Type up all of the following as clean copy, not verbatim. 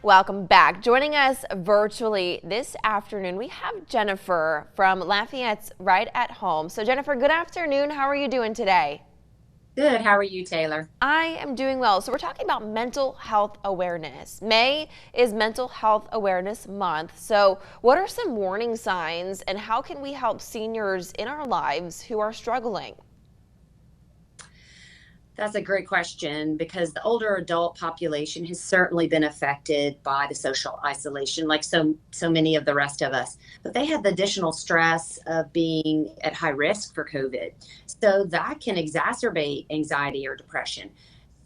Welcome back. Joining us virtually this afternoon, we have Jennifer from Lafayette's Right at Home. So Jennifer, good afternoon. How are you doing today? Good. How are you, Taylor? I am doing well. So we're talking about mental health awareness. May is Mental Health Awareness Month. So what are some warning signs and how can we help seniors in our lives who are struggling? That's a great question because the older adult population has certainly been affected by the social isolation, like so many of the rest of us. But they have the additional stress of being at high risk for COVID. So that can exacerbate anxiety or depression.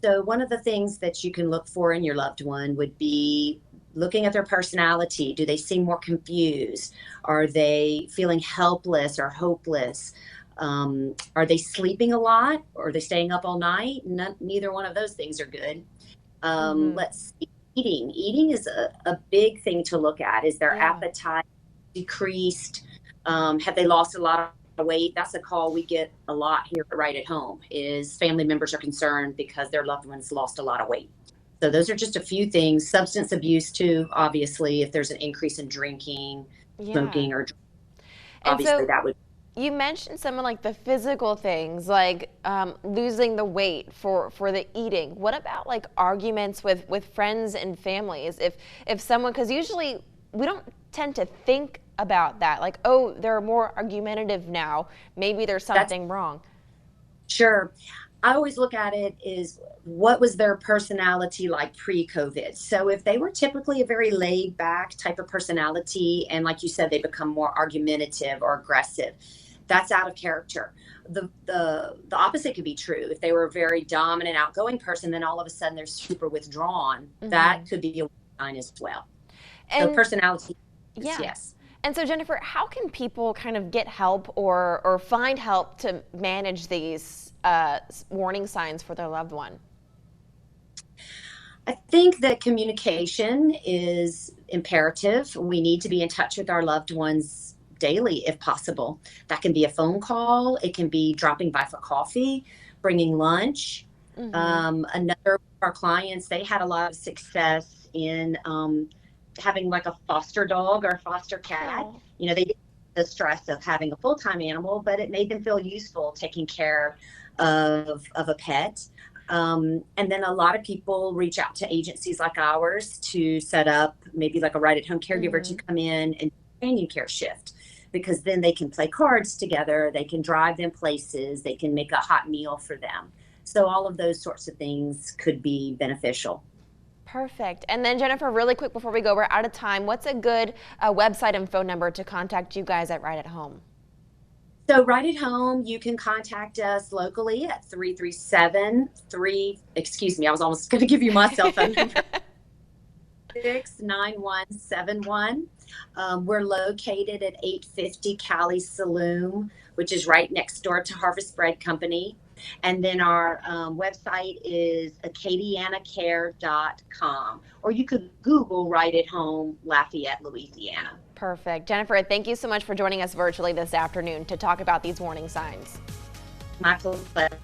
So one of the things that you can look for in your loved one would be looking at their personality. Do they seem more confused? Are they feeling helpless or hopeless? Are they sleeping a lot? Or are they staying up all night? Neither one of those things are good. Mm-hmm. Let's see. Eating is a big thing to look at. Is their Yeah. appetite decreased? Have they lost a lot of weight? That's a call we get a lot here right at home, is family members are concerned because their loved ones lost a lot of weight. So those are just a few things. Substance abuse too, obviously, if there's an increase in drinking, Yeah. smoking, or And obviously so that would. you mentioned some of like the physical things, like losing the weight for the eating. What about like arguments with friends and families? If someone, because usually we don't tend to think about that, like, oh, they're more argumentative now. Maybe there's That's something wrong. Sure. I always look at it is what was their personality like pre-COVID? So if they were typically a very laid back type of personality, and like you said, they become more argumentative or aggressive, that's out of character. The opposite could be true. If they were a very dominant, outgoing person, then all of a sudden they're super withdrawn. That Hmm. could be a sign as well. So And personality is yeah. yes. And so Jennifer, how can people kind of get help or find help to manage these warning signs for their loved one? I think that communication is imperative. We need to be in touch with our loved ones daily if possible. That can be a phone call, it can be dropping by for coffee, bringing lunch. Hmm. Another of our clients, they had a lot of success in having like a foster dog or a foster cat. Oh. They didn't have the stress of having a full time animal, but it made them feel useful taking care of a pet. And then a lot of people reach out to agencies like ours to set up maybe like a right at home caregiver to Hmm. come in and companion care shift, because then they can play cards together, they can drive them places, they can make a hot meal for them. So all of those sorts of things could be beneficial. Perfect. And then Jennifer, really quick before we go, we're out of time. What's a good website and phone number to contact you guys at Right at Home? So right at home, you can contact us locally at 337 excuse me, I was almost going to give you my cell phone number. 69171. We're located at 850 Cali Saloon, which is right next door to Harvest Bread Company. And then our website is acadianacare.com, or you could Google Right at Home Lafayette, Louisiana. Perfect. Jennifer, thank you so much for joining us virtually this afternoon to talk about these warning signs. My pleasure.